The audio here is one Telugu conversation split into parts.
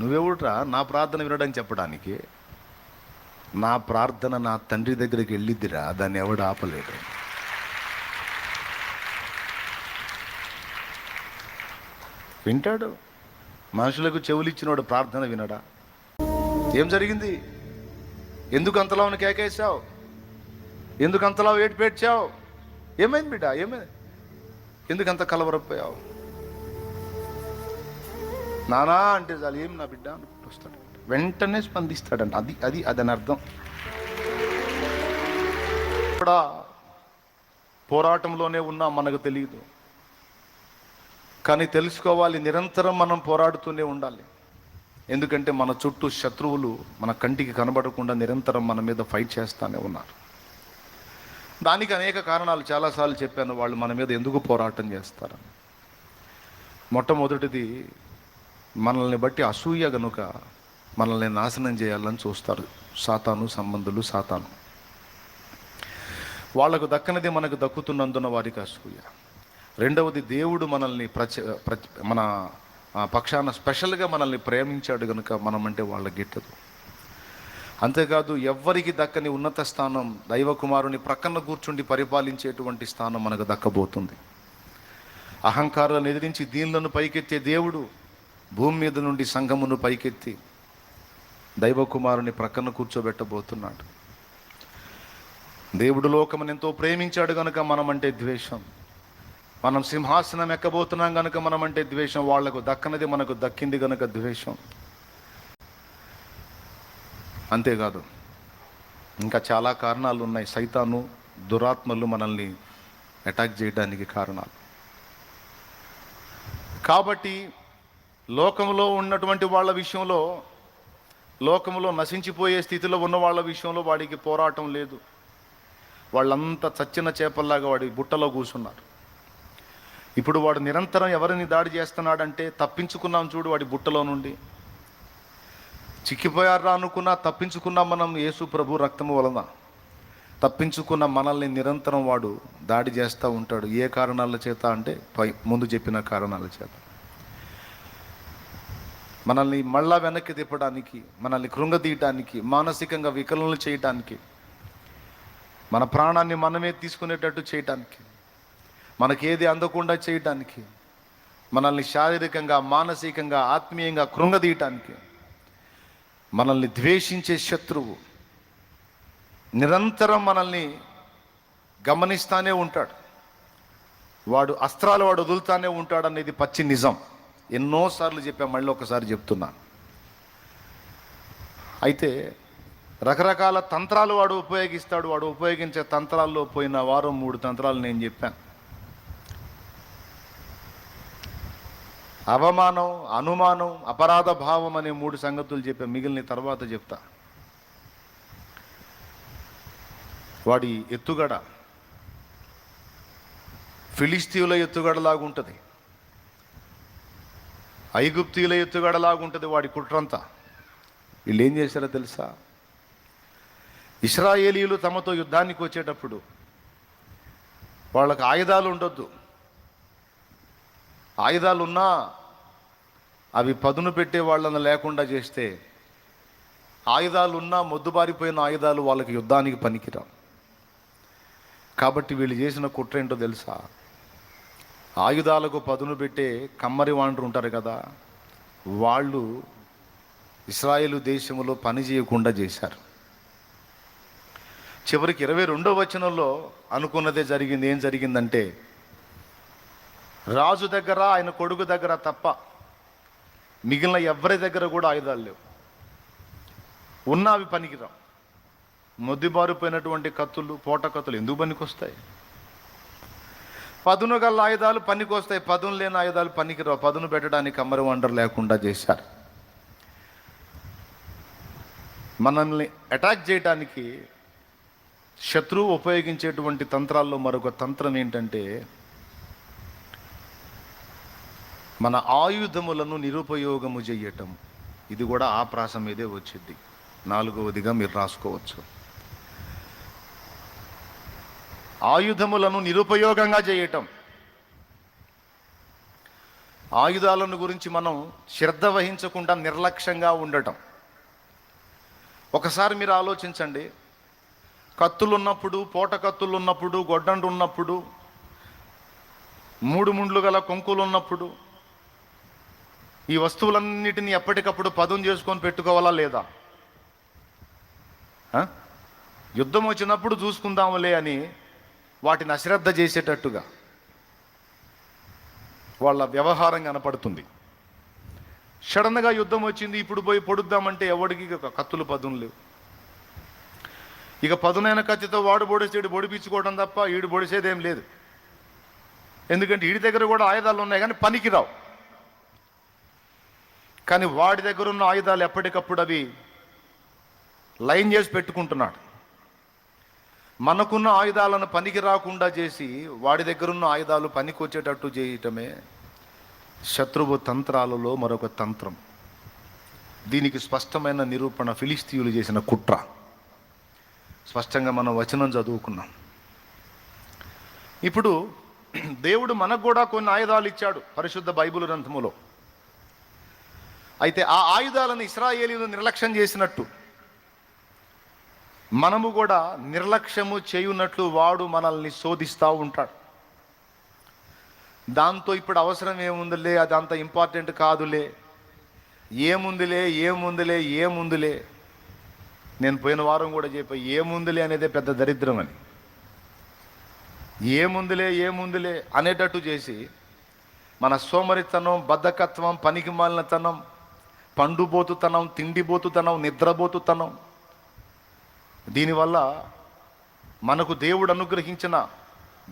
నువ్వెవడురా నా ప్రార్థన వినడానికి చెప్పడానికి? నా ప్రార్థన నా తండ్రి దగ్గరికి వెళ్ళిద్దిరా, దాన్ని ఎవడు ఆపలేడు. వింటాడు. మనుషులకు చెవులు ఇచ్చినవాడు ప్రార్థన వినడా? ఏం జరిగింది? ఎందుకు అంతలా కేకేశావు? ఎందుకు అంతలా వేటు పేడ్చావు? ఏమైంది బిడ్డ? ఏమైంది? ఎందుకు అంత కలవరపోయావు? నానా అంటే చాలు, ఏం నా బిడ్డ అనుకుంటూ వస్తాడు, వెంటనే స్పందిస్తాడంట. అది అదని అర్థం. కూడా పోరాటంలోనే ఉన్నా మనకు తెలియదు, కానీ తెలుసుకోవాలి, నిరంతరం మనం పోరాడుతూనే ఉండాలి. ఎందుకంటే మన చుట్టూ శత్రువులు మన కంటికి కనబడకుండా నిరంతరం మన మీద ఫైట్ చేస్తూనే ఉన్నారు. దానికి అనేక కారణాలు చాలాసార్లు చెప్పాను, వాళ్ళు మన మీద ఎందుకు పోరాటం చేస్తారని. మొట్టమొదటిది, మనల్ని బట్టి అసూయ గనుక మనల్ని నాశనం చేయాలని చూస్తారు సాతాను సంబంధులు. సాతాను వాళ్లకు దక్కనిది మనకు దక్కుతున్నందున వారికి అసూయ. రెండవది, దేవుడు మనల్ని మన పక్షాన స్పెషల్గా మనల్ని ప్రేమించాడు కనుక మనమంటే వాళ్ళ గిట్టదు. అంతేకాదు, ఎవ్వరికి దక్కని ఉన్నత స్థానం, దైవకుమారుని ప్రక్కన కూర్చుండి పరిపాలించేటువంటి స్థానం మనకు దక్కబోతుంది. అహంకారాలను ఎదిరించి దీనులను పైకెత్తే దేవుడు భూమి మీద నుండి సంఘమును పైకెత్తి దైవకుమారుని ప్రక్కన కూర్చోబెట్టబోతున్నాడు. దేవుడు లోకమును ఎంతో ప్రేమించాడు కనుక మనమంటే ద్వేషం. మనం సింహాసనం ఎక్కబోతున్నాం కనుక మనమంటే ద్వేషం. వాళ్లకు దక్కనది మనకు దక్కింది కనుక ద్వేషం. అంతేకాదు, ఇంకా చాలా కారణాలు ఉన్నాయి. సైతాను, దురాత్మలు మనల్ని అటాక్ చేయడానికి కారణాలు. కాబట్టి లోకంలో ఉన్నటువంటి వాళ్ళ విషయంలో, లోకంలో నశించిపోయే స్థితిలో ఉన్న వాళ్ళ విషయంలో వాడికి పోరాటం లేదు. వాళ్ళంతా చచ్చిన చేపల్లాగా వాడి బుట్టలో కూర్చున్నారు. ఇప్పుడు వాడు నిరంతరం ఎవరిని దాడి చేస్తున్నాడంటే, తప్పించుకున్నాం చూడు వాడి బుట్టలో నుండి. చిక్కిపోయారా అనుకున్నా తప్పించుకున్నాం మనం యేసు ప్రభు రక్తము వలన. తప్పించుకున్న మనల్ని నిరంతరం వాడు దాడి చేస్తూ ఉంటాడు. ఏ కారణాల చేత అంటే, ముందు చెప్పిన కారణాల చేత. మనల్ని మళ్ళా వెనక్కి తిప్పడానికి, మనల్ని కృంగదీయటానికి, మానసికంగా వికలనలు చేయటానికి, మన ప్రాణాన్ని మనమే తీసుకునేటట్టు చేయటానికి, మనకేది అందకుండా చేయటానికి, మనల్ని శారీరకంగా, మానసికంగా, ఆత్మీయంగా కృంగదీయటానికి, మనల్ని ద్వేషించే శత్రువు నిరంతరం మనల్ని గమనిస్తానే ఉంటాడు. వాడు అస్త్రాలు వాడు వదులుతానే ఉంటాడు అనేది పచ్చి నిజం. ఎన్నోసార్లు చెప్పా, మళ్ళీ ఒకసారి చెప్తున్నా. అయితే రకరకాల తంత్రాలు వాడు ఉపయోగిస్తాడు. వాడు ఉపయోగించే తంత్రాల్లో పోయిన వారం 3 తంత్రాలు నేను చెప్పాను. అవమానం, అనుమానం, అపరాధ భావం అనే 3 సంగతులు చెప్పా. మిగిలిన తర్వాత చెప్తా. వాడి ఎత్తుగడ ఫిలిస్తీయుల ఎత్తుగడలాగుంటుంది, ఐగుప్తీయుల ఎత్తుగడలాగుంటుంది వాడి కుట్రంతా. వీళ్ళు ఏం చేశారో తెలుసా? ఇశ్రాయేలీయులు తమతో యుద్ధానికి వచ్చేటప్పుడు వాళ్ళకి ఆయుధాలు ఉండొద్దు. ఆయుధాలున్నా అవి పదును పెట్టే వాళ్ళని లేకుండా చేస్తే, ఆయుధాలున్నా మొద్దుబారిపోయిన ఆయుధాలు వాళ్ళకి యుద్ధానికి పనికిరావు. కాబట్టి వీళ్ళు చేసిన కుట్ర ఏంటో తెలుసా? ఆయుధాలకు పదును పెట్టే కమ్మరి వాండ్రు ఉంటారు కదా, వాళ్ళు ఇశ్రాయేలు దేశంలో పని చేయకుండా చేశారు. చివరికి 22వ వచనంలో అనుకున్నదే జరిగింది. ఏం జరిగిందంటే, రాజు దగ్గర, ఆయన కొడుకు దగ్గర తప్ప మిగిలిన ఎవరి దగ్గర కూడా ఆయుధాలు లేవు. ఉన్న అవి పనికిరావు. మొద్దుబారిపోయినటువంటి కత్తులు, పోట కత్తులు ఎందుకు పనికొస్తాయి? పదును గల ఆయుధాలు పనికొస్తాయి, పదును లేని ఆయుధాలు పనికిరావు. పదును పెట్టడానికి కమ్మరి వండర్ లేకుండా చేశారు. మనల్ని అటాక్ చేయడానికి శత్రువు ఉపయోగించేటువంటి తంత్రాల్లో మరొక తంత్రం ఏంటంటే, మన ఆయుధములను నిరుపయోగము చేయటం. ఇది కూడా ఆ ప్రాస మీదే వచ్చింది. 4వదిగా మీరు రాసుకోవచ్చు. ఆయుధములను నిరుపయోగంగా చేయటం. ఆయుధాలను గురించి మనం శ్రద్ధ వహించకుండా నిర్లక్ష్యంగా ఉండటం. ఒకసారి మీరు ఆలోచించండి, కత్తులు ఉన్నప్పుడు, పోట కత్తులు ఉన్నప్పుడు, గొడ్డండు ఉన్నప్పుడు, 3 ముండ్లు గల కొంకులు ఉన్నప్పుడు ఈ వస్తువులన్నిటిని ఎప్పటికప్పుడు పదును చేసుకొని పెట్టుకోవాలా లేదా? యుద్ధం వచ్చినప్పుడు చూసుకుందాములే అని వాటిని అశ్రద్ధ చేసేటట్టుగా వాళ్ళ వ్యవహారం కనపడుతుంది. సడన్గా యుద్ధం వచ్చింది, ఇప్పుడు పోయి పొడుద్దామంటే ఎవడికి కత్తులు పదును లేవు. ఇక పదునైన కత్తితో వాడు పొడిసేడు పొడిపించుకోవడం తప్ప ఈడు పొడిసేదేం లేదు. ఎందుకంటే వీడి దగ్గర కూడా ఆయుధాలు ఉన్నాయి కానీ పనికిరావు. కానీ వాడి దగ్గర ఉన్న ఆయుధాలు ఎప్పటికప్పుడు అవి లైన్ చేసి పెట్టుకుంటున్నాడు. మనకున్న ఆయుధాలను పనికి రాకుండా చేసి వాడి దగ్గర ఉన్న ఆయుధాలు పనికి వచ్చేటట్టు చేయటమే శత్రువు తంత్రాలలో మరొక తంత్రం. దీనికి స్పష్టమైన నిరూపణ ఫిలిస్తీయులు చేసిన కుట్ర. స్పష్టంగా మనం వచనం చదువుకున్నాం. ఇప్పుడు దేవుడు మనకు కూడా కొన్ని ఆయుధాలు ఇచ్చాడు పరిశుద్ధ బైబిల్ గ్రంథములో. అయితే ఆ ఆయుధాలను ఇశ్రాయేలీయులు నిర్లక్ష్యం చేసినట్టు మనము కూడా నిర్లక్ష్యము చేయున్నట్లు వాడు మనల్ని శోధిస్తూ ఉంటాడు. దాంతో ఇప్పుడు అవసరం ఏముందిలే, అది అంత ఇంపార్టెంట్ కాదులే, ఏముందిలే. నేను పోయిన వారం కూడా చెప్పా, ఏముందిలే అనేదే పెద్ద దరిద్రం అని. ఏముందిలే అనేటట్టు చేసి మన సోమరితనం, బద్ధకత్వం, పనికిమాలినతనం, పండుబోతుతనం, తిండిబోతుతనం, నిద్రబోతుతనం, దీనివల్ల మనకు దేవుడు అనుగ్రహించిన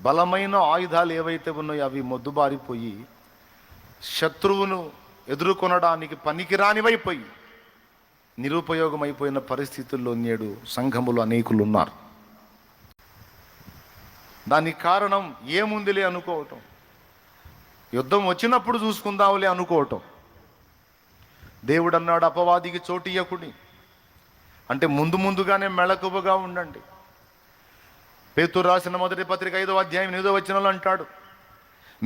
బలమైన ఆయుధాలు ఏవైతే ఉన్నాయో అవి మొద్దుబారిపోయి శత్రువును ఎదుర్కొనడానికి పనికిరానివైపోయి నిరుపయోగమైపోయిన పరిస్థితుల్లో నేడు సంఘములు అనేకులు ఉన్నారు. దానికి కారణం ఏముందిలే అనుకోవటం, యుద్ధం వచ్చినప్పుడు చూసుకుందాంలే అనుకోవటం. దేవుడు అన్నాడు, అపవాదికి చోటియ్యకుడి అంటే ముందుగానే మెళకువగా ఉండండి. పేతురు రాసిన మొదటి పత్రిక 5వ అధ్యాయం 8వ వచనంలో అంటాడు,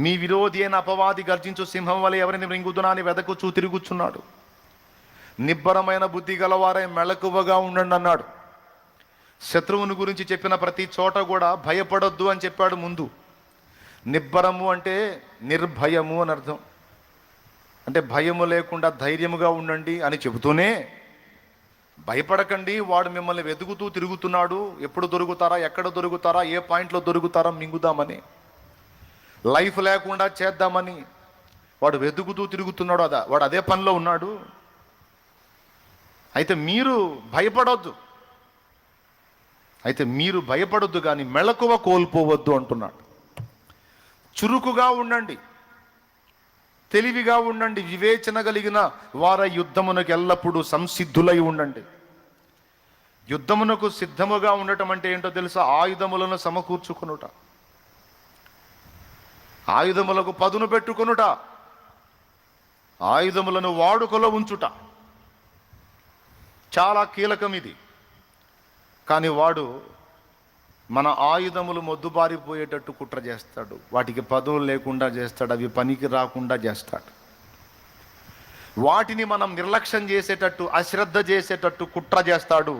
మీ విరోధి అయిన అపవాది గర్జించు సింహం వలె ఎవరిని మృంగుదునా అని వెదకుచూ తిరుగుచున్నాడు. నిబ్బరమైన బుద్ధి గలవారై మెళకువగా ఉండండి అన్నాడు. శత్రువుని గురించి చెప్పిన ప్రతి చోట కూడా భయపడొద్దు అని చెప్పాడు ముందు. నిబ్బరము అంటే నిర్భయము అని అర్థం. అంటే భయము లేకుండా ధైర్యముగా ఉండండి అని చెబుతూనే, భయపడకండి, వాడు మిమ్మల్ని వెతుకుతూ తిరుగుతున్నాడు, ఎప్పుడు దొరుకుతారా, ఎక్కడ దొరుకుతారా, ఏ పాయింట్లో దొరుకుతారా మింగుదామని, లైఫ్ లేకుండా చేద్దామని వాడు వెతుకుతూ తిరుగుతున్నాడు. వాడు అదే పనిలో ఉన్నాడు. అయితే మీరు భయపడొద్దు కానీ మెళకువ కోల్పోవద్దు అంటున్నాడు. చురుకుగా ఉండండి, తెలివిగా ఉండండి, వివేచన కలిగిన వార యుద్ధమునకు ఎల్లప్పుడూ సంసిద్ధులై ఉండండి. యుద్ధమునకు సిద్ధముగా ఉండటం అంటే ఏంటో తెలుసా? ఆయుధములను సమకూర్చుకొనుట, ఆయుధములకు పదును పెట్టుకొనుట, ఆయుధములను వాడుకలో ఉంచుట చాలా కీలకం ఇది. కానీ వాడు మన ఆయుధములు మొద్దుబారిపోయేటట్టు కుట్ర చేస్తాడు, వాటికి పదులు లేకుండా చేస్తాడు, అవి పనికి రాకుండా చేస్తాడు. వాటిని మనం నిర్లక్ష్యం చేసేటట్టు, అశ్రద్ధ చేసేటట్టు కుట్ర చేస్తాడు.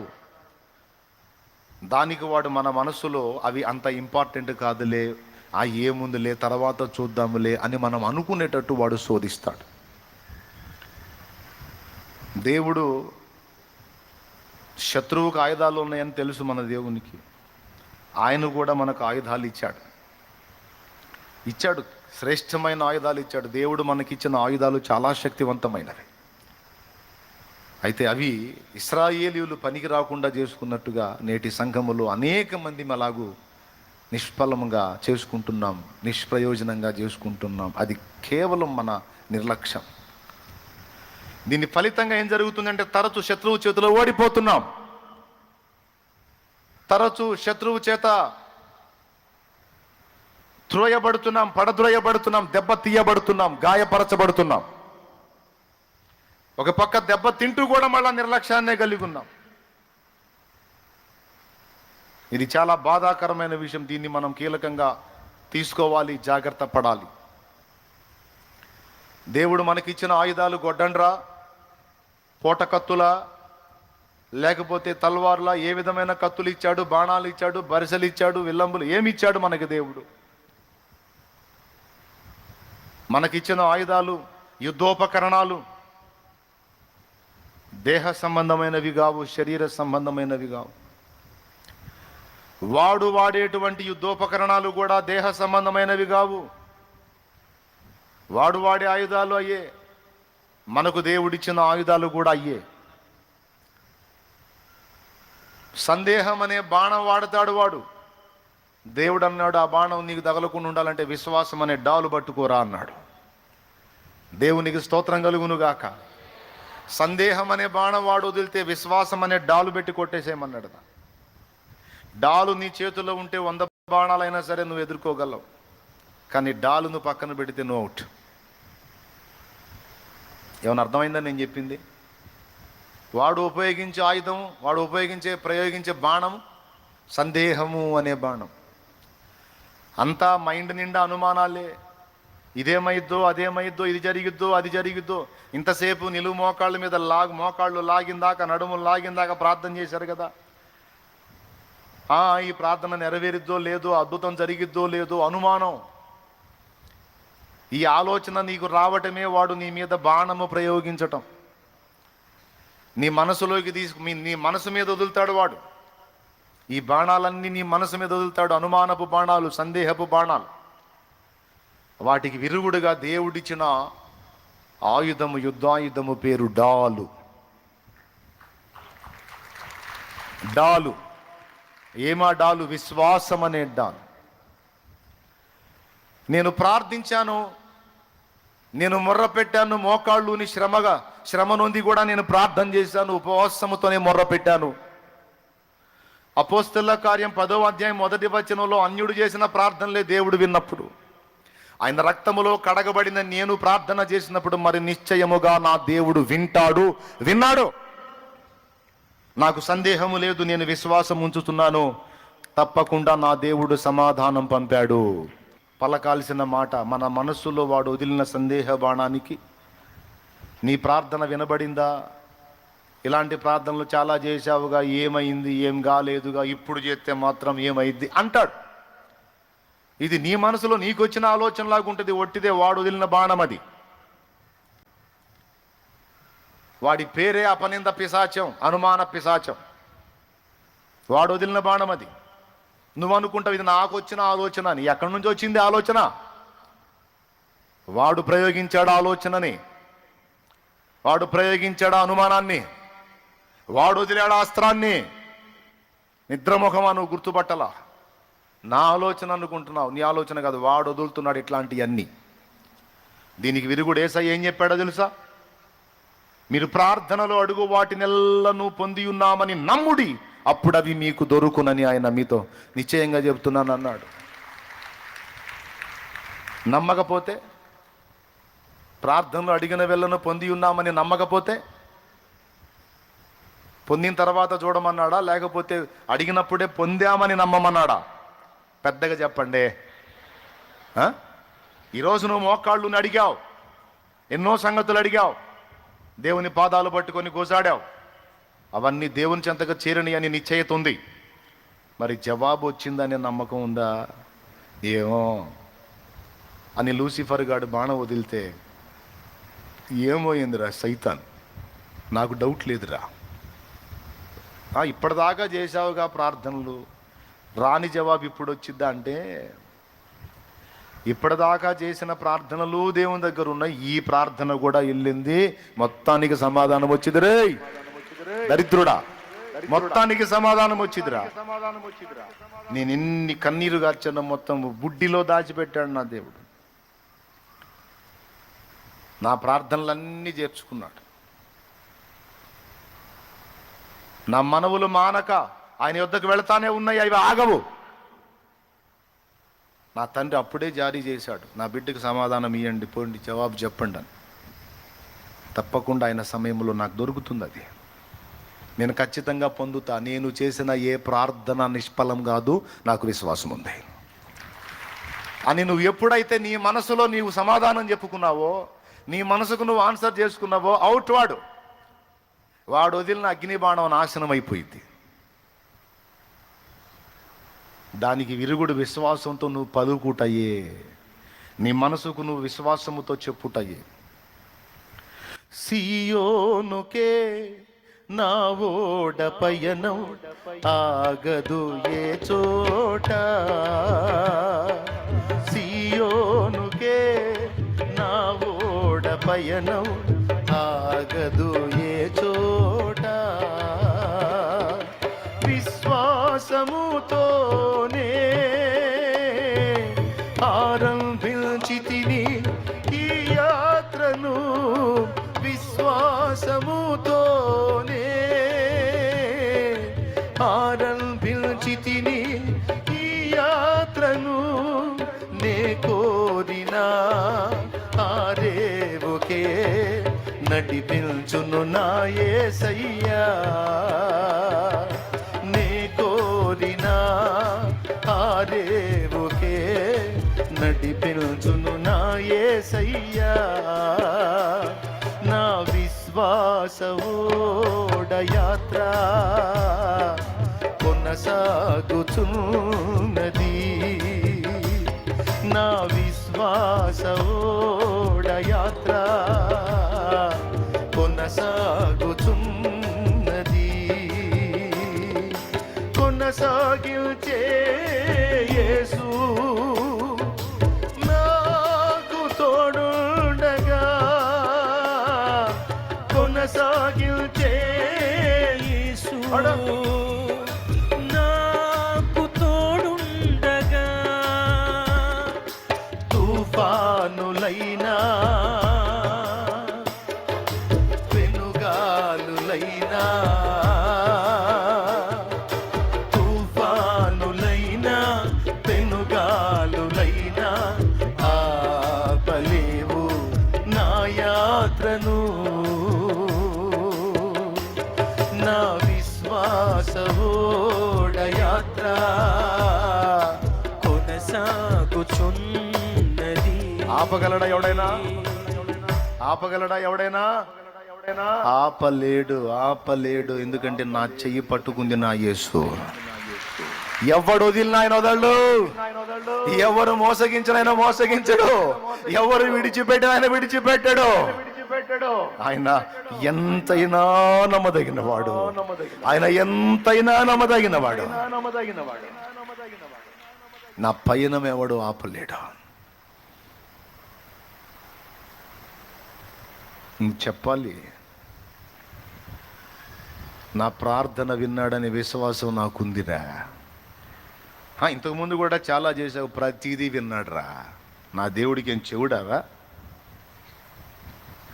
దానికి వాడు మన మనసులో అవి అంత ఇంపార్టెంట్ కాదులే, ఏముందిలే, తర్వాత చూద్దాములే అని మనం అనుకునేటట్టు వాడు శోధిస్తాడు. దేవుడు శత్రువుకు ఆయుధాలు ఉన్నాయని తెలుసు మన దేవునికి. ఆయన కూడా మనకు ఆయుధాలు ఇచ్చాడు, శ్రేష్టమైన ఆయుధాలు ఇచ్చాడు. దేవుడు మనకిచ్చిన ఆయుధాలు చాలా శక్తివంతమైనవి. అయితే అవి ఇశ్రాయేలీయులు పనికి రాకుండా చేసుకున్నట్టుగా నేటి సంఘములో అనేక మంది అలాగూ నిష్ఫలంగా చేసుకుంటున్నాం, నిష్ప్రయోజనంగా చేసుకుంటున్నాం. అది కేవలం మన నిర్లక్ష్యం. దీని ఫలితంగా ఏం జరుగుతుందంటే తరచు శత్రువు చేతిలో ఓడిపోతున్నాం, తరచు శత్రువు చేత పడద్రోయబడుతున్నాం, దెబ్బ తీయబడుతున్నాం, గాయపరచబడుతున్నాం. ఒక పక్క దెబ్బ తింటూ కూడా మళ్ళా నిర్లక్ష్యాన్నే కలిగి ఉన్నాం. ఇది చాలా బాధాకరమైన విషయం. దీన్ని మనం కీలకంగా తీసుకోవాలి, జాగ్రత్త పడాలి. దేవుడు మనకిచ్చిన ఆయుధాలు గొడ్డండ్రా, పోటకత్తులా, లేకపోతే తల్వార్లా, ఏ విధమైన కత్తులు ఇచ్చాడు, బాణాలు ఇచ్చాడు, బరిసెలు ఇచ్చాడు, విల్లంబులు ఏమి ఇచ్చాడు మనకి దేవుడు? మనకిచ్చిన ఆయుధాలు, యుద్ధోపకరణాలు దేహ సంబంధమైనవి కావు, శరీర సంబంధమైనవి కావు. వాడేటువంటి యుద్ధోపకరణాలు కూడా దేహ సంబంధమైనవి కావు. వాడే ఆయుధాలు అయ్యే. మనకు దేవుడిచ్చిన ఆయుధాలు కూడా అయ్యే. సందేహం అనే బాణం వాడతాడు వాడు. దేవుడు అన్నాడు, ఆ బాణం నీకు తగలకుండా ఉండాలంటే విశ్వాసం అనే డాలు పట్టుకోరా అన్నాడు. దేవునికి స్తోత్రం కలుగునుగాక. సందేహం అనే బాణం వాడు వదిలితే విశ్వాసం అనే డాలు పెట్టి కొట్టేసేయమన్నాడు. డాలు నీ చేతుల్లో ఉంటే 100 బాణాలైనా సరే నువ్వు ఎదుర్కోగలవు, కానీ డాలును పక్కన పెడితే నువ్వు అవుట్. ఏమైనా అర్థమైందని నేను చెప్పింది? వాడు ఉపయోగించే ఆయుధం, వాడు ప్రయోగించే బాణం సందేహము అనే బాణం. అంతా మైండ్ నిండా అనుమానాలే. ఇదేమైద్దో, అదేమైద్దో, ఇది జరిగిద్దో, అది జరిగిద్దో. ఇంతసేపు నిలువు మోకాళ్ళ మీద మోకాళ్ళు లాగిందాక, నడుములు లాగిందాక ప్రార్థన చేశారు కదా. ఈ ప్రార్థన నెరవేరిద్దో లేదో, అద్భుతం జరిగిద్దో లేదో అనుమానం. ఈ ఆలోచన నీకు రావటమే వాడు నీ మీద బాణము ప్రయోగించటం. నీ మనసులోకి నీ మనసు మీద వదులుతాడు వాడు. ఈ బాణాలన్నీ నీ మనసు మీద వదులుతాడు. అనుమానపు బాణాలు, సందేహపు బాణాలు. వాటికి విరుగుడుగా దేవుడిచ్చిన ఆయుధము, యుద్ధాయుధము పేరు డాలు. డాలు ఏమా డాలు? విశ్వాసం అనే డాలు. నేను ప్రార్థించాను, నేను మొర్ర పెట్టాను, మోకాళ్ళుని శ్రమ నొంది కూడా నేను ప్రార్థన చేశాను, ఉపవాసముతోనే మొర్ర పెట్టాను. అపోస్తలుల కార్యం 10వ అధ్యాయం 1వ వచనంలో అన్యుడు చేసిన ప్రార్థనలే దేవుడు విన్నప్పుడు, ఆయన రక్తములో కడగబడిన నేను ప్రార్థన చేసినప్పుడు మరి నిశ్చయముగా నా దేవుడు విన్నాడు. నాకు సందేహము లేదు, నేను విశ్వాసం ఉంచుతున్నాను, తప్పకుండా నా దేవుడు సమాధానం పంపాడు. పలకాల్సిన మాట మన మనస్సులో వాడు వదిలిన సందేహ బాణానికి నీ ప్రార్థన వినబడిందా? ఇలాంటి ప్రార్థనలు చాలా చేశావుగా, ఏమైంది, ఏం కాలేదుగా, ఇప్పుడు చేస్తే మాత్రం ఏమైంది అంటాడు. ఇది నీ మనసులో నీకు వచ్చిన ఆలోచనలాగా ఉంటుంది. ఒట్టిదే వాడు వదిలిన బాణం అది. వాడి పేరే అపనింద పిశాచం, అనుమాన పిశాచం. వాడు వదిలిన బాణం అది. నువ్వు అనుకుంటావు ఇది నాకు వచ్చిన ఆలోచన అని. ఎక్కడి నుంచి వచ్చింది ఆలోచన? వాడు ప్రయోగించాడు ఆలోచనని, వాడు ప్రయోగించాడు అనుమానాన్ని, వాడు వదిలాడు అస్త్రాన్ని. నిద్రముఖమా నువ్వు గుర్తుపట్టలా? నా ఆలోచన అనుకుంటున్నావు, నీ ఆలోచన కాదు. వాడు వదులుతున్నాడు ఇట్లాంటివన్నీ. దీనికి విరుగుడు యేసయ్య ఏం చెప్పాడో తెలుసా? మీరు ప్రార్థనలో అడుగు వాటినెల్లను పొంది ఉన్నామని నమ్ముడి, అప్పుడు అవి మీకు దొరుకునని ఆయన మీతో నిశ్చయంగా చెప్తున్నాను అన్నాడు. నమ్మకపోతే, ప్రార్థనలో అడిగిన వెళ్ళను పొంది ఉన్నామని నమ్మకపోతే, పొందిన తర్వాత చూడమన్నాడా, లేకపోతే అడిగినప్పుడే పొందామని నమ్మమన్నాడా? పెద్దగా చెప్పండి. ఈరోజు నువ్వు మోకాళ్ళుని అడిగావు, ఎన్నో సంగతులు అడిగావు, దేవుని పాదాలు పట్టుకొని గోసాడావు. అవన్నీ దేవుని చెంతగా చేరని అని నిశ్చయిత ఉంది. మరి జవాబు వచ్చిందనే నమ్మకం ఉందా? ఏమో అని లూసిఫర్ గాడు బాణం వదిలితే ఏమోయిందిరా సైతాన్, నాకు డౌట్ లేదురా. ఇప్పటిదాకా చేశావుగా ప్రార్థనలు, రాని జవాబు ఇప్పుడు వచ్చిద్దా అంటే, ఇప్పటిదాకా చేసిన ప్రార్థనలు దేవుని దగ్గర ఉన్నాయి, ఈ ప్రార్థన కూడా వెళ్ళింది, మొత్తానికి సమాధానం వచ్చింది రే దరిద్రుడా, మొత్తానికి సమాధానం వచ్చిందిరా. నేను ఎన్ని కన్నీరు గార్చడం మొత్తం బుడ్డిలో దాచిపెట్టాడు నా దేవుడు. నా ప్రార్థనలన్నీ చేర్చుకున్నాడు. నా మనవులు మానక ఆయన యొద్దకు వెళతానే ఉన్నాయి, అవి ఆగవు. నా తండ్రి అప్పుడే జారీ చేశాడు, నా బిడ్డకు సమాధానం ఇవ్వండి, పోండి, జవాబు చెప్పండి అని. తప్పకుండా ఆయన సమయంలో నాకు దొరుకుతుంది. అది నేను ఖచ్చితంగా పొందుతా. నేను చేసిన ఏ ప్రార్థన నిష్ఫలం కాదు, నాకు విశ్వాసం ఉంది అని నువ్వు ఎప్పుడైతే నీ మనసులో నీవు సమాధానం చెప్పుకున్నావో, నీ మనసుకు నువ్వు ఆన్సర్ చేసుకున్నావో అవుట్ వాడు వదిలిన అగ్ని బాణం నాశనం అయిపోయింది. దానికి విరుగుడు విశ్వాసంతో నువ్వు పలుకుటయే, నీ మనసుకు నువ్వు విశ్వాసముతో చెప్పుటయే. సియోనుకే నా ఓడ పయనం ఆగదు ఏ చోట, సియోనుకే నా ఓడ పయనం ఆగదు ఏ చోట, విశ్వాసముతోనే ఆరంభించితిని ఈ యాత్రను, విశ్వాసముతోనే ఆరంభించితిని ఈ యాత్రను, నే కోరిన ఆ రేవుకే నడిపించును నా యేసయ్యా, నే కోరిన ఆ రేవుకే నడిపించును నా యేసయ్యా, నా విశ్వాస ఓడ యాత్ర కొనసాగుచున్నది, నా విశ్వాస ఓడ యాత్ర కొనసాగుచున్నది, కొనసాగించే యేసు నాకు తోడుండగా, కొనసాగించే యేసు నాకు తోడుండగా, తుఫానులైనా పెనుగాలులైనా, తుఫానులైనా పెనుగాలులైనా ఆపలేవు నా యాత్రను, నా విశ్వాస ఓడ యాత్ర కొనసాగుచున్నది. ఆపగలడా ఎవడైనా? ఆపగలడా ఎవడైనా? ఆపలేడు. ఎందుకంటే నా చెయ్యి పట్టుకుంది నా యేసు. ఎవడు వదిలిన ఆయన వదలడు, ఎవరు మోసగించిన ఆయన మోసగించడు, ఎవరు విడిచిపెట్టిన ఆయన విడిచిపెట్టడు. ఆయన ఎంతైనా నమ్మదగినవాడు, ఆయన ఎంతైనా నమ్మదగినవాడు. నా పయనం ఎవడు ఆపలేడు. చెప్పాలి, నా ప్రార్థన విన్నాడని విశ్వాసం నాకుందిరా. ఇంతకుముందు కూడా చాలా చేసావు, ప్రతిదీ విన్నాడురా. నా దేవుడికి ఏం చెవుడారా?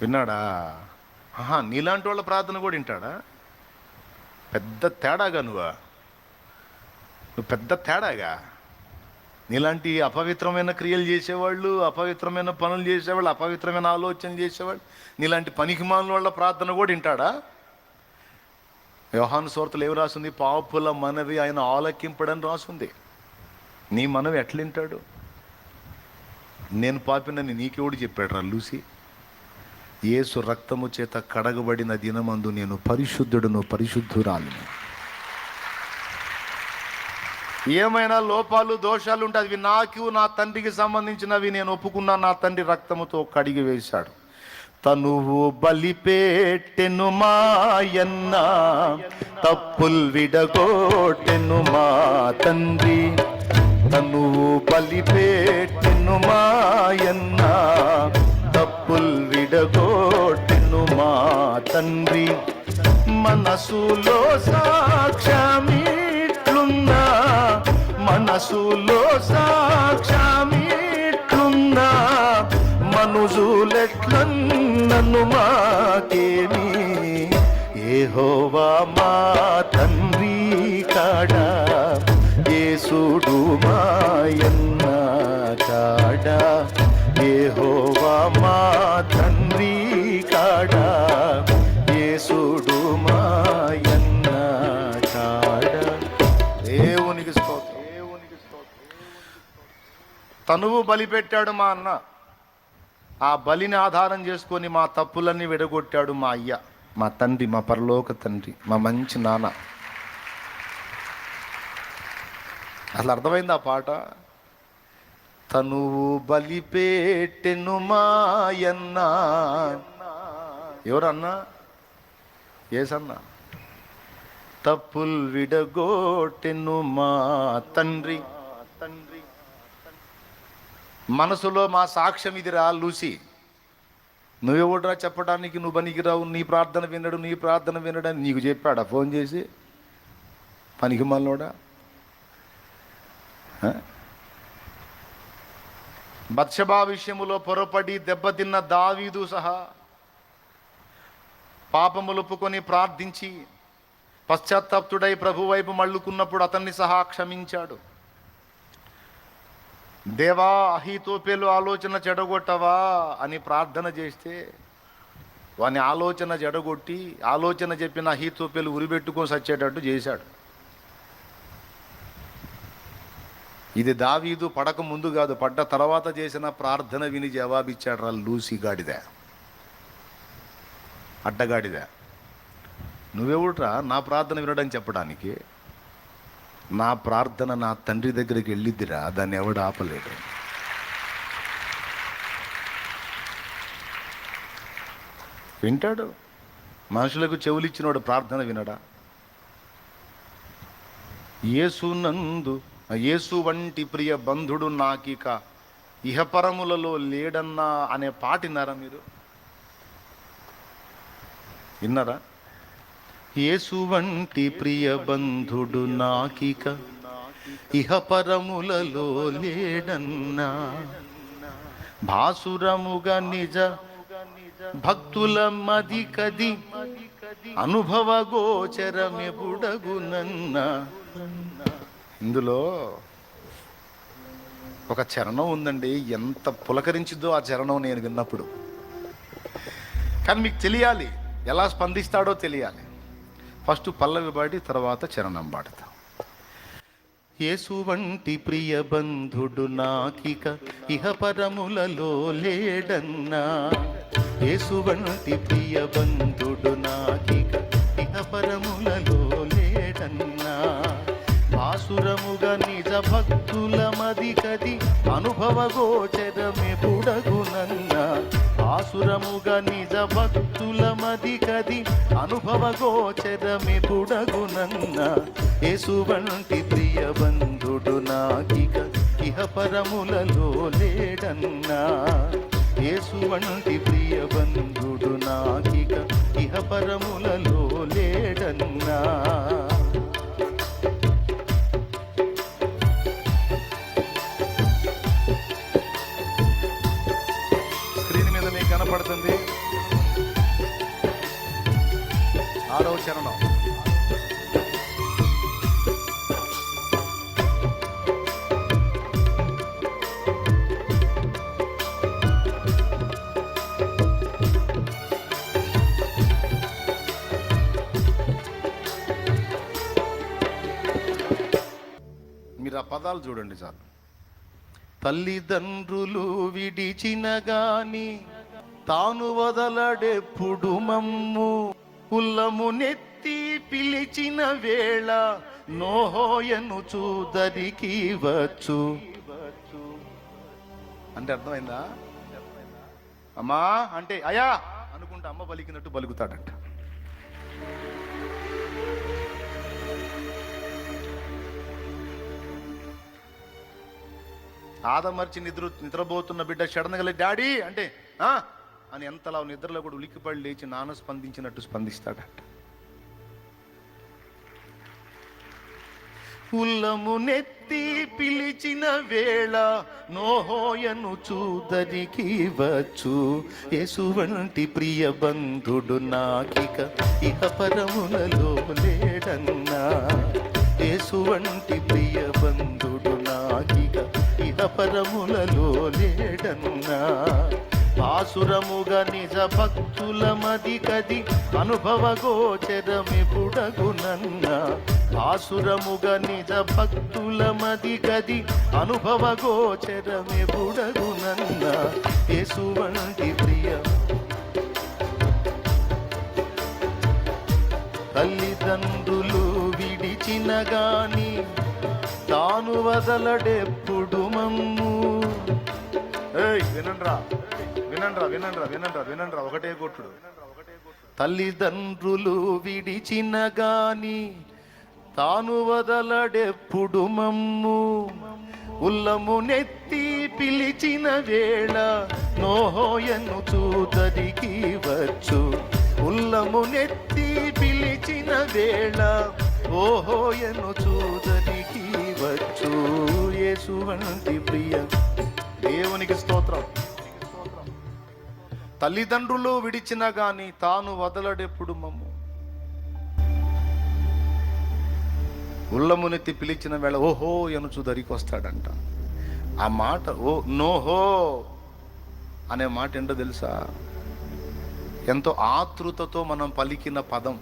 విన్నాడా? నీలాంటి వాళ్ళ ప్రార్థన కూడా వింటాడా? పెద్ద తేడాగా నువ్వు పెద్ద తేడాగా. నీలాంటి అపవిత్రమైన క్రియలు చేసేవాళ్ళు, అపవిత్రమైన పనులు చేసేవాళ్ళు, అపవిత్రమైన ఆలోచనలు చేసేవాళ్ళు, నీలాంటి పనికిమాలిన వాళ్ళ ప్రార్థన కూడా వింటాడా? యోహాను సువార్తలో ఏమి రాసింది? పాపుల మనవి ఆయన ఆలకింపడని రాసింది. నీ మనవి ఎట్లింటాడు? నేను పాపినని నీకెవడు చెప్పాడు రా లూసి? యేసు రక్తము చేత కడగబడిన దినమందు నేను పరిశుద్ధుడును, పరిశుద్ధురాలిని. ఏమైనా లోపాలు దోషాలు ఉంటే అవి నాకు నా తండ్రికి సంబంధించినవి, నేను ఒప్పుకున్నా. నా తండ్రి రక్తముతో కడిగి వేశాడు. తనువు బలిపెట్టెను మాయన్న, తప్పుల్ విడగొట్టెను మా తండ్రి. తనువు బలిపెట్టెను మాయన్న, తప్పుల్ విడగొట్టెను మా తండ్రి. మనసులో సాక్ష్యమిట్లున్నా, మనసులో సాక్ష్యమిట్లున్నా, మనుజులెట్లన్నను మాకేమి. యెహోవా మా తండ్రి కాడా, యేసుడు మాయన్న కాడా. యెహోవా మా తండ్రి కాడా, యేసుడు మాయన్న కాడా. దేవునికి స్తోత్రం. తనువు బలిపెట్టాడు మా అన్న. ఆ బలిని ఆధారం చేసుకొని మా తప్పులన్నీ విడగొట్టాడు మా అయ్య, మా తండ్రి, మా పరలోక తండ్రి, మా మంచి నాన్న. అసలు అర్థమైంది ఆ పాట? తనువు బలిపేటెను మాయన్న. ఎవరన్నా? ఏసన్నా. తప్పుల్ విడగొట్టెను మా తండ్రి. మనసులో మా సాక్ష్యం ఇదిరా లూసి. నువ్వెవడరా చెప్పడానికి? నువ్వు పనికిరావు, నీ ప్రార్థన వినడు, నీ ప్రార్థన వినడని నీకు చెప్పాడా ఫోన్ చేసి? పనికి మళ్ళోడా. బత్షెబా విషయములో పొరపడి దెబ్బతిన్న దావీదు సహా పాపములొప్పుకొని ప్రార్థించి పశ్చాత్తాప్తుడై ప్రభు వైపు మళ్ళుకున్నప్పుడు అతన్ని సహా క్షమించాడు. దేవా, అహీతోపెలు ఆలోచన చెడగొట్టవా అని ప్రార్థన చేస్తే వాని ఆలోచన చెడగొట్టి ఆలోచన చెప్పిన అహీతోపెలు ఉరిపెట్టుకొని సచ్చేటట్టు చేశాడు. ఇది దావీదు పడక ముందు కాదు, పడ్డ తర్వాత చేసిన ప్రార్థన విని జవాబిచ్చాడు రా లూసి గాడిద, అడ్డగాడిద. నువ్వెవడురా నా ప్రార్థన వినడని చెప్పడానికి? నా ప్రార్థన నా తండ్రి దగ్గరికి వెళ్ళిద్దిరా, దాన్ని ఎవడు ఆపలేడు. వింటాడు. మనుషులకు చెవులిచ్చినోడు ప్రార్థన వినడా? యేసు వంటి ప్రియ బంధుడు నాకిక ఇహపరములలో లేడన్నా అనే పాట విన్నారా మీరు? విన్నారా? యేసు వంటి ప్రియ బంధుడు నాకిక ఇహపరములలో లేడన్నా, భాసురముగా నిజ భక్తుల మదికది అనుభవ గోచరమే బుడగునన్నా. ఇందులో ఒక చరణం ఉందండి, ఎంత పులకరించిందో ఆ చరణం నేను విన్నప్పుడు. కానీ మీకు తెలియాలి, ఎలా స్పందిస్తాడో తెలియాలి. ఫస్ట్ పల్లవి పాడి తర్వాత చరణం పాడతాం. యేసు వంటి ప్రియ బంధుడు నాకిక ఇహపరములలో లేడన్నా, యేసు వంటి ప్రియ బంధుడు నాకిక ఇహపరములలో లేడన్నా, భాసురముగా నిజ భక్తుల మదికది అనుభవ గోచరమే బుడగునన్నా, భాసురముగా నిజ భక్తుల మదికది అనుభవ గోచరమే బుడగునన్నా, యేసు వంటి ప్రియ బంధుడు నాకిక ఇహపరములలో లేడన్నా, యేసు వంటి ప్రియ బంధుడు నాకిక ఇహపరములలో లేడన్నా. కనపడుతుంది 6వ చరణం. మీరు ఆ పదాలు చూడండి చాలు. తల్లిదండ్రులు విడిచిన గాని తాను వదలడెప్పుడు మమ్ము, కులము నెత్తి పిలిచిన వేళ నోహోయను చూదరికి వచ్చు. అంటే అర్థమైందా? అమ్మా అంటే అయా అనుకుంటే అమ్మ పలికినట్టు పలుకుతాడంట. ఆదమర్చి నిద్రపోతున్న బిడ్డ సడన్గా డాడీ అంటే అని ఎంతలా నిద్రలో కూడా ఉలిక్కిపడి లేచి నాన్న స్పందించినట్టు స్పందిస్తాడట. కులము నెత్తి పిలిచిన వేళ నోహోయను చూదరికి వచ్చు, యేసు వంటి ప్రియ బంధుడు నాకిక ఇహపరములలో లేడన్నా, యేసు వంటి ప్రియ బంధుడు నాకిక ఇహపరములలో లేడన్నా, భాసురముగా నిజ భక్తుల మది కది అనుభవ గోచరమిపుడగునన్న. భాసురముగా నిజ భక్తుల మది కది అనుభవ గోచరమిపుడగునన్న. యేసు వంటి ప్రియ తల్లిదండ్రులు విడిచిన గాని తాను వదలడెప్పుడు మమ్ము. వినండ్రా వినండ్రా వినండ్రా వినండ్రా వినండ్రా, ఒకటే కొట్టుడు. తల్లిదండ్రులు విడిచిన గాని తాను వదలడెప్పుడు మమ్ము. ఉల్లము నెత్తి పిలిచిన వేళ నోహోయను చూదరికి వచ్చు. ఉల్లము నెత్తి పిలిచిన వేళ ఓహోయను చూదరికి వచ్చు. యేసు వంటి ప్రియ దేవునికి స్తోత్రం. తల్లిదండ్రులు విడిచిన గాని తాను వదలడెప్పుడు మమ్ము. ఉల్లమునెత్తి పిలిచిన వేళ ఓహో ఎనుచు దరికి వస్తాడంట. ఆ మాట ఓ నోహో అనే మాట ఏంటో తెలుసా? ఎంతో ఆతృతతో మనం పలికిన పదం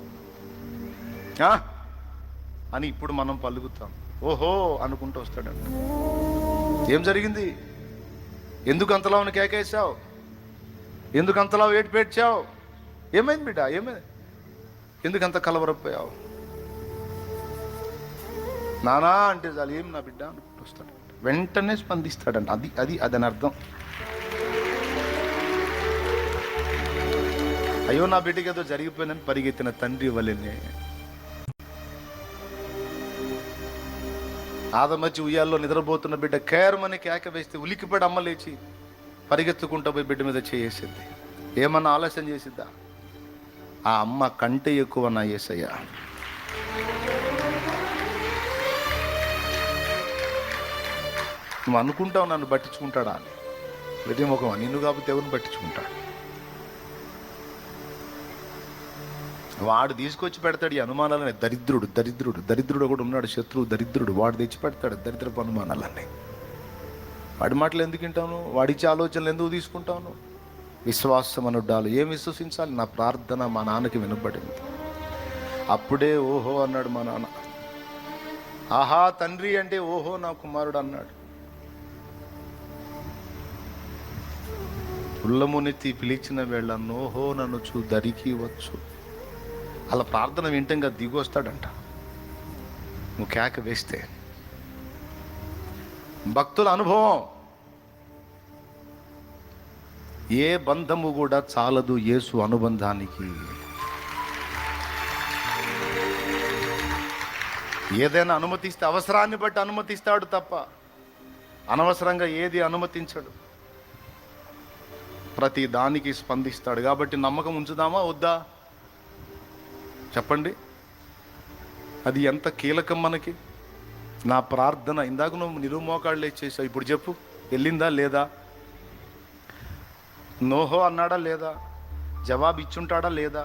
అని ఇప్పుడు మనం పలుకుతాం. ఓహో అనుకుంటూ వస్తాడంట. ఏం జరిగింది? ఎందుకు అంతలా కేకేసావు? ఎందుకు అంతలా ఏడ్చావు? ఏమైంది బిడ్డ? ఏమైంది? ఎందుకు అంత కలవరపోయావు? నానా అంటే చాలు, ఏం నా బిడ్డ అనుకుంటూ వస్తాడు. వెంటనే స్పందిస్తాడంట. అది అది అదని అర్థం. అయ్యో నా బిడ్డకి ఏదో జరిగిపోయిందని పరిగెత్తిన తండ్రి వల్లనే ఆదమచ్చి ఉయ్యాల్లో నిద్రపోతున్న బిడ్డ కేరమని కేక వేస్తే ఉలికిపడి అమ్మ లేచి పరిగెత్తుకుంటూ పోయి బిడ్డ మీద చేసేసింది. ఏమన్నా ఆలస్యం చేసిద్దా? ఆ అమ్మ కంటే ఎక్కువ నా యేసయ్య. నువ్వు అనుకుంటావు నన్ను పట్టించుకుంటాడా అని. ప్రతి ముఖం నిన్ను కాబట్టి ఎవరిని పట్టించుకుంటాడు? వాడు తీసుకొచ్చి పెడతాడు ఈ అనుమానాలని. దరిద్రుడు దరిద్రుడు దరిద్రుడు కూడా ఉన్నాడు, శత్రువు దరిద్రుడు. వాడు తెచ్చి పెడతాడు దరిద్రపు అనుమానాలన్నీ. వాడి మాటలు ఎందుకు వింటాను? వాడిచ్చే ఆలోచనలు ఎందుకు తీసుకుంటాను? విశ్వాసం అనుడ్డాలు. ఏం విశ్వసించాలి? నా ప్రార్థన మా నాన్నకి వినపడింది. అప్పుడే ఓహో అన్నాడు మా నాన్న. ఆహా తండ్రి అంటే ఓహో నా కుమారుడు అన్నాడు. ఉల్లమునెత్తి పిలిచిన వేళ నోహో నన్ను దరికి వచ్చు. అలా ప్రార్థన వింటంగా దిగి వస్తాడంట నువ్వు కేక వేస్తే. భక్తుల అనుభవం. ఏ బంధము కూడా చాలదు యేసు అనుబంధానికి. ఏదైనా అనుమతిస్తే అవసరాన్ని బట్టి అనుమతిస్తాడు తప్ప అనవసరంగా ఏది అనుమతించడు. ప్రతి దానికి స్పందిస్తాడు. కాబట్టి నమ్మకం ఉంచుదామా వద్దా? చెప్పండి. అది ఎంత కీలకం మనకి. నా ప్రార్థన ఇందాక నువ్వు నిరుమోకాళ్ళు చేసావు, ఇప్పుడు చెప్పు వెళ్ళిందా లేదా? నోహో అన్నాడా లేదా? జవాబు ఇచ్చుంటాడా లేదా?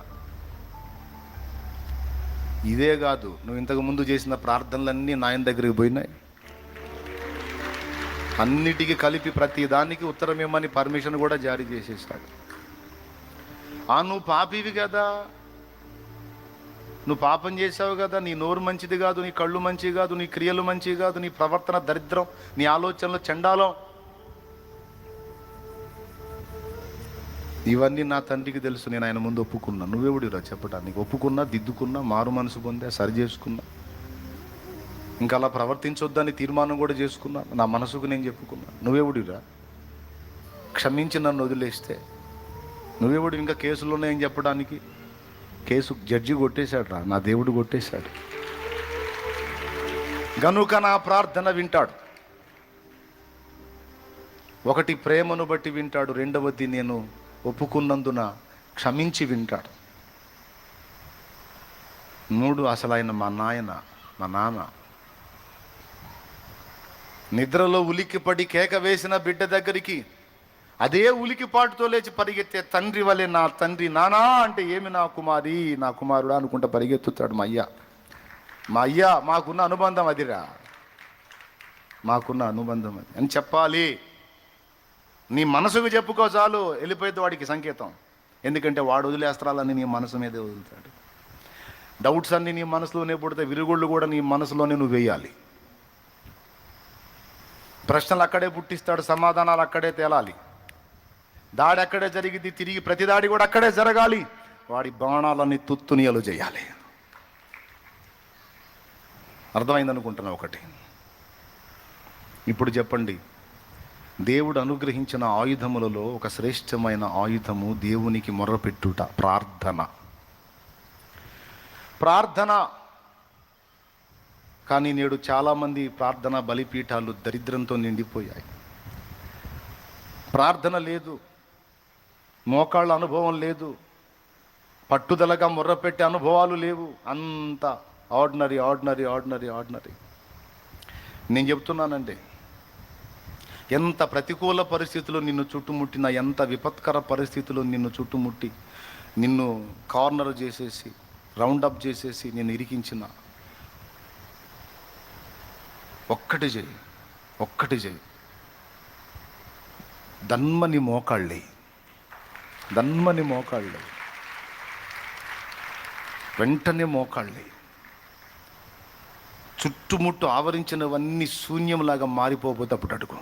ఇదే కాదు, నువ్వు ఇంతకు ముందు చేసిన ప్రార్థనలన్నీ నాయన దగ్గరికి పోయినాయి. అన్నిటికీ కలిపి ప్రతి దానికి ఉత్తరం ఇవ్వమని పర్మిషన్ కూడా జారీ చేసేసాడు. నువ్వు పాపివి కదా, నువ్వు పాపం చేసావు కదా, నీ నోరు మంచిది కాదు, నీ కళ్ళు మంచివి కాదు, నీ క్రియలు మంచివి కాదు, నీ ప్రవర్తన దరిద్రం, నీ ఆలోచనలు చండాలం. ఇవన్నీ నా తండ్రికి తెలుసు. నేను ఆయన ముందు ఒప్పుకున్నా. నువ్వెవడిరా చెప్పడానికి? ఒప్పుకున్నా, దిద్దుకున్నా, మారు మనసు పొందా, సరి చేసుకున్నా, ఇంకా అలా ప్రవర్తించొద్దని తీర్మానం కూడా చేసుకున్నా. నా మనసుకు నేను చెప్పుకున్నా. నువ్వెవడిరా క్షమించి నన్ను వదిలేస్తే? నువ్వెవడు ఇంకా కేసులు ఉన్నాయని చెప్పడానికి? కేసు జడ్జి కొట్టేశాడు రా, నా దేవుడు కొట్టేశాడు. గనుక నా ప్రార్థన వింటాడు. ఒకటి ప్రేమను బట్టి వింటాడు, రెండవది నేను ఒప్పుకున్నందున క్షమించి వింటాడు. మూడు, అసలు ఆయన మా నాన్న. నిద్రలో ఉలిక్కిపడి కేక వేసిన బిడ్డ దగ్గరికి అదే ఉలికిపాటుతో లేచి పరిగెత్తే తండ్రి వలె నా తండ్రి నానా అంటే ఏమి నా కుమారి నా కుమారుడా అనుకుంటా పరిగెత్తుతాడు మా అయ్య. మాకున్న అనుబంధం అదిరా, మాకున్న అనుబంధం అది అని చెప్పాలి. నీ మనసుకు చెప్పుకో చాలు, వెళ్ళిపోయేది వాడికి సంకేతం. ఎందుకంటే వాడు వదిలే అస్త్రాలన్నీ నీ మనసు మీదే వదులుతాడు. డౌట్స్ అన్నీ నీ మనసులోనే పుడితే విరుగుళ్ళు కూడా నీ మనసులోనే నువ్వు వేయాలి. ప్రశ్నలు అక్కడే పుట్టిస్తాడు, సమాధానాలు అక్కడే తేలాలి. దాడి అక్కడే జరిగింది, తిరిగి ప్రతి దాడి కూడా అక్కడే జరగాలి. వాడి బాణాలన్నీ తుత్తునియలు చేయాలి. అర్థమైందనుకుంటున్నా ఒకటి. ఇప్పుడు చెప్పండి, దేవుడు అనుగ్రహించిన ఆయుధములలో ఒక శ్రేష్టమైన ఆయుధము దేవునికి మొర్రపెట్టుట, ప్రార్థన. ప్రార్థన. కానీ నేడు చాలామంది ప్రార్థన బలిపీఠాలు దరిద్రంతో నిండిపోయాయి. ప్రార్థన లేదు, మోకాళ్ళ అనుభవం లేదు, పట్టుదలగా మొర్రపెట్టే అనుభవాలు లేవు. అంత ఆర్డినరీ ఆర్డినరీ ఆర్డినరీ ఆర్డినరీ. నేను చెప్తున్నానండి, ఎంత ప్రతికూల పరిస్థితులు నిన్ను చుట్టుముట్టినా, ఎంత విపత్కర పరిస్థితులు నిన్ను చుట్టుముట్టి నిన్ను కార్నర్ చేసేసి, రౌండప్ చేసేసి నిన్ను ఇరికించిన, ఒక్కటి చేయి, ఒక్కటి చేయి. దన్మని మోకాళ్ళే, దన్మని మోకాళ్ళే, వెంటనే మోకాళ్ళే. చుట్టుముట్టు ఆవరించినవన్నీ శూన్యంలాగా మారిపోతే అప్పుడు అడుగు.